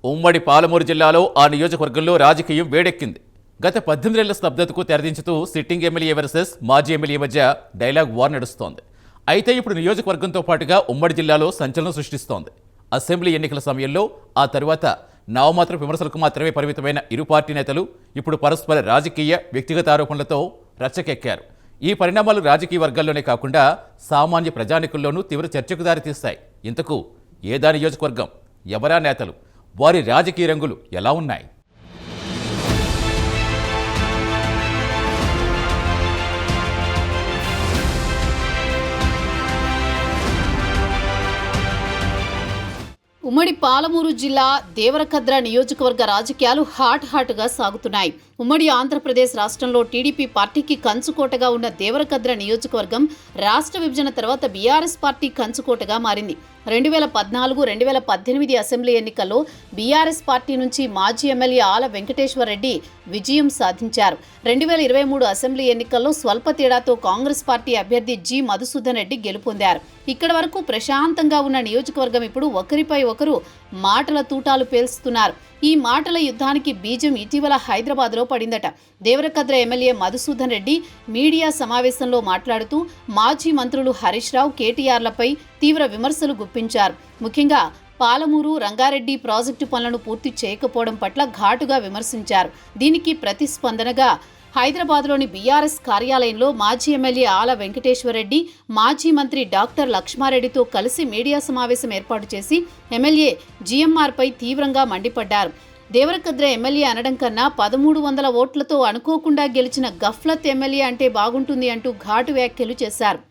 ఉమ్మడి పాలమూరు జిల్లాలో ఆ నియోజకవర్గంలో రాజకీయం వేడెక్కింది. గత 18 ఏళ్ల స్తబ్దతకు తెరదించుతూ సిట్టింగ్ ఎమ్మెల్యే వర్సెస్ మాజీ ఎమ్మెల్యే మధ్య డైలాగ్ వార్ నడుస్తోంది. అయితే ఇప్పుడు నియోజకవర్గంతో పాటుగా ఉమ్మడి జిల్లాలో సంచలనం సృష్టిస్తోంది. అసెంబ్లీ ఎన్నికల సమయంలో ఆ తరువాత నామమాత్ర విమర్శలకు మాత్రమే పరిమితమైన ఇరు పార్టీ నేతలు ఇప్పుడు పరస్పర రాజకీయ వ్యక్తిగత ఆరోపణలతో రచ్చకెక్కారు. ఈ పరిణామాలు రాజకీయ వర్గాల్లోనే కాకుండా సామాన్య ప్రజానికుల్లోనూ తీవ్ర చర్చకు దారితీస్తాయి. ఇంతకు ఏదా నియోజకవర్గం, ఎవరా నేతలు, వారి రాజకీయ రంగులు ఎలా ఉన్నాయి? ఉమ్మడి పాలమూరు జిల్లా దేవరకద్ర నియోజకవర్గ రాజకీయాలు హాట్గా సాగుతున్నాయి. ఉమ్మడి ఆంధ్రప్రదేశ్ రాష్ట్రంలో టీడీపీ పార్టీకి కంచుకోటగా ఉన్న దేవరకద్ర నియోజకవర్గం రాష్ట్ర విభజన తర్వాత బీఆర్ఎస్ పార్టీ కంచుకోటగా మారింది. 2014-2018 అసెంబ్లీ ఎన్నికల్లో బీఆర్ఎస్ పార్టీ నుంచి మాజీ ఎమ్మెల్యే ఆల వెంకటేశ్వర రెడ్డి విజయం సాధించారు. 2023 అసెంబ్లీ ఎన్నికల్లో స్వల్ప తేడాతో కాంగ్రెస్ పార్టీ అభ్యర్థి జి మధుసూదన్ రెడ్డి గెలుపొందారు. ఇక్కడ వరకు ప్రశాంతంగా ఉన్న నియోజకవర్గం ఇప్పుడు ఒకరిపై ఒకరు మాటల తూటాలు పేల్స్తున్నారు. ఈ మాటల యుద్ధానికి బీజం ఇటీవల హైదరాబాద్లో పడిందట. దేవరకద్ర ఎమ్మెల్యే మధుసూదన్ రెడ్డి మీడియా సమావేశంలో మాట్లాడుతూ మాజీ మంత్రులు హరీష్ రావు, కేటీఆర్లపై తీవ్ర విమర్శలు గుప్పించారు. ముఖ్యంగా పాలమూరు రంగారెడ్డి ప్రాజెక్టు పనులను పూర్తి చేయకపోవడం పట్ల ఘాటుగా విమర్శించారు. దీనికి ప్రతిస్పందనగా హైదరాబాద్లోని బీఆర్ఎస్ కార్యాలయంలో మాజీ ఎమ్మెల్యే ఆల వెంకటేశ్వరరెడ్డి, మాజీ మంత్రి డాక్టర్ లక్ష్మారెడ్డితో కలిసి మీడియా సమావేశం ఏర్పాటు చేసి ఎమ్మెల్యే జీఎంఆర్పై తీవ్రంగా మండిపడ్డారు. దేవరకద్ర ఎమ్మెల్యే అనడం కన్నా 1300 ఓట్లతో అనుకోకుండా గెలిచిన గఫ్లత్ ఎమ్మెల్యే అంటే బాగుంటుంది అంటూ ఘాటు వ్యాఖ్యలు చేశారు.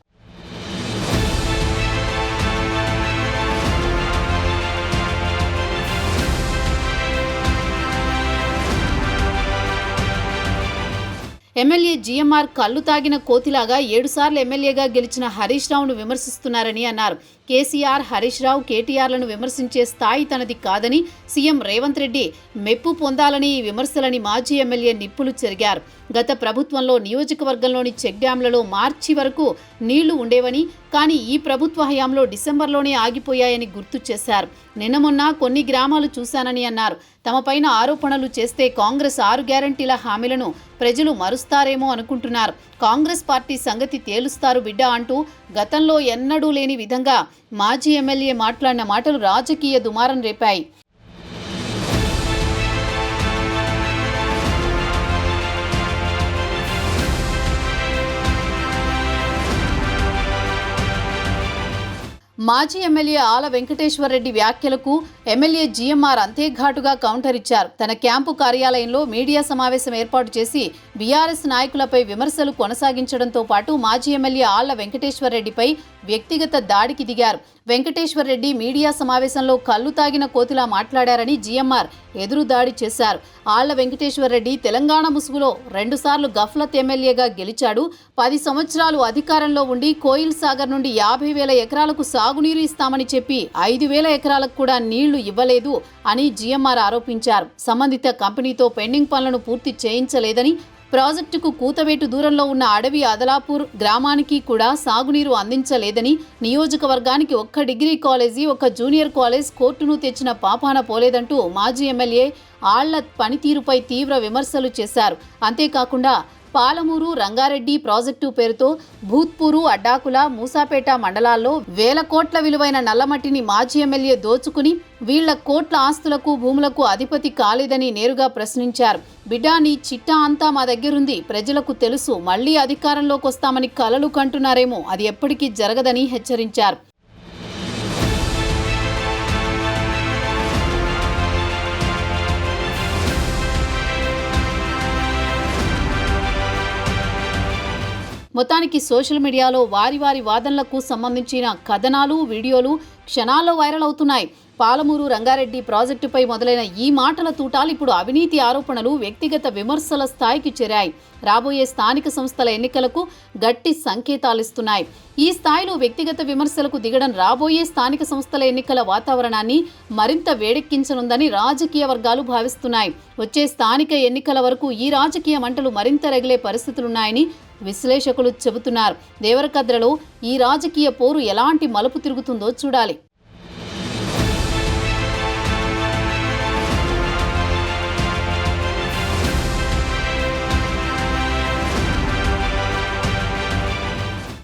ఎమ్మెల్యే జీఎంఆర్ కళ్ళు తాగిన కోతిలాగా 7 సార్లు ఎమ్మెల్యేగా గెలిచిన హరీష్ రావును విమర్శిస్తున్నారని అన్నారు. కేసీఆర్, హరీష్ రావు, కేటీఆర్లను విమర్శించే స్థాయి తనది కాదని, సీఎం రేవంత్ రెడ్డి మెప్పు పొందాలని ఈ విమర్శలని మాజీ ఎమ్మెల్యే నిప్పులు చెరిగారు. గత ప్రభుత్వంలో నియోజకవర్గంలోని చెక్ డ్యాంలలో మార్చి వరకు నీళ్లు ఉండేవని, కానీ ఈ ప్రభుత్వ హయాంలో డిసెంబర్లోనే ఆగిపోయాయని గుర్తు చేశారు. నిన్న మొన్న కొన్ని గ్రామాలు చూశానని అన్నారు. తమపైన ఆరోపణలు చేస్తే కాంగ్రెస్ 6 గ్యారంటీల హామీలను ప్రజలు మరుస్తారేమో అనుకుంటున్నారు. కాంగ్రెస్ పార్టీ సంగతి తేలుస్తారు బిడ్డ అంటూ గతంలో ఎన్నడూ లేని విధంగా మాజీ ఎమ్మెల్యే మాట్లాడిన మాటలు రాజకీయ దుమారం రేపాయి. మాజీ ఎమ్మెల్యే ఆల వెంకటేశ్వరరెడ్డి వ్యాఖ్యలకు ఎమ్మెల్యే జీఎంఆర్ అంతే ఘాటుగా కౌంటర్ ఇచ్చారు. తన క్యాంపు కార్యాలయంలో మీడియా సమావేశం ఏర్పాటు చేసి బీఆర్ఎస్ నాయకులపై విమర్శలు కొనసాగించడంతో పాటు మాజీ ఎమ్మెల్యే ఆళ్ల వెంకటేశ్వరరెడ్డిపై వ్యక్తిగత దాడికి దిగారు. వెంకటేశ్వరరెడ్డి మీడియా సమావేశంలో కళ్ళు తాగిన కోతిలా మాట్లాడారని జీఎంఆర్ ఎదురు దాడి చేశారు. ఆళ్ల వెంకటేశ్వరరెడ్డి తెలంగాణ ముసుగులో 2 సార్లు గఫ్లత్ ఎమ్మెల్యేగా గెలిచాడు. 10 సంవత్సరాలు అధికారంలో ఉండి కోయిల్ సాగర్ నుండి 50,000 ఎకరాలకు సాగునీరు ఇస్తామని చెప్పి 5,000 ఎకరాలకు కూడా నీళ్లు ఇవ్వలేదు అని జీఎంఆర్ ఆరోపించారు. సంబంధిత కంపెనీతో పెండింగ్ పనులను పూర్తి చేయించలేదని, ప్రాజెక్టుకు కూతవేటు దూరంలో ఉన్న అడవి అదలాపూర్ గ్రామానికి కూడా సాగునీరు అందించలేదని, నియోజకవర్గానికి 1 డిగ్రీ కాలేజీ, 1 జూనియర్ కాలేజ్, కోర్టును తెచ్చిన పాపాన పోలేదంటూ మాజీ ఎమ్మెల్యే ఆళ్ల పనితీరుపై తీవ్ర విమర్శలు చేశారు. అంతేకాకుండా పాలమూరు రంగారెడ్డి ప్రాజెక్టు పేరుతో భూత్పూరు, అడ్డాకుల, మూసాపేట మండలాల్లో 1000 కోట్ల విలువైన నల్లమట్టిని మాజీ ఎమ్మెల్యే దోచుకుని వీళ్ల కోట్ల ఆస్తులకు, భూములకు అధిపతి కాలేదని నేరుగా ప్రశ్నించారు. బిడ్డా, నీ చిట్టా అంతా మా దగ్గరుంది, ప్రజలకు తెలుసు, మళ్లీ అధికారంలోకి వస్తామని కలలు కంటున్నారేమో, అది ఎప్పటికీ జరగదని హెచ్చరించారు. మొత్తానికి సోషల్ మీడియాలో వారి వాదనలకు సంబంధించిన కథనాలు, వీడియోలు క్షణాల్లో వైరల్ అవుతున్నాయి. పాలమూరు రంగారెడ్డి ప్రాజెక్టుపై మొదలైన ఈ మాటల తూటాలు ఇప్పుడు అవినీతి ఆరోపణలు, వ్యక్తిగత విమర్శల స్థాయికి చేరాయి. రాబోయే స్థానిక సంస్థల ఎన్నికలకు గట్టి సంకేతాలిస్తున్నాయి. ఈ స్థాయిలో వ్యక్తిగత విమర్శలకు దిగడం రాబోయే స్థానిక సంస్థల ఎన్నికల వాతావరణాన్ని మరింత వేడెక్కించనుందని రాజకీయ వర్గాలు భావిస్తున్నాయి. వచ్చే స్థానిక ఎన్నికల వరకు ఈ రాజకీయ మంటలు మరింత రగిలే పరిస్థితులున్నాయని విశ్లేషకులు చెబుతున్నారు. దేవరకద్రలో ఈ రాజకీయ పోరు ఎలాంటి మలుపు తిరుగుతుందో చూడాలి.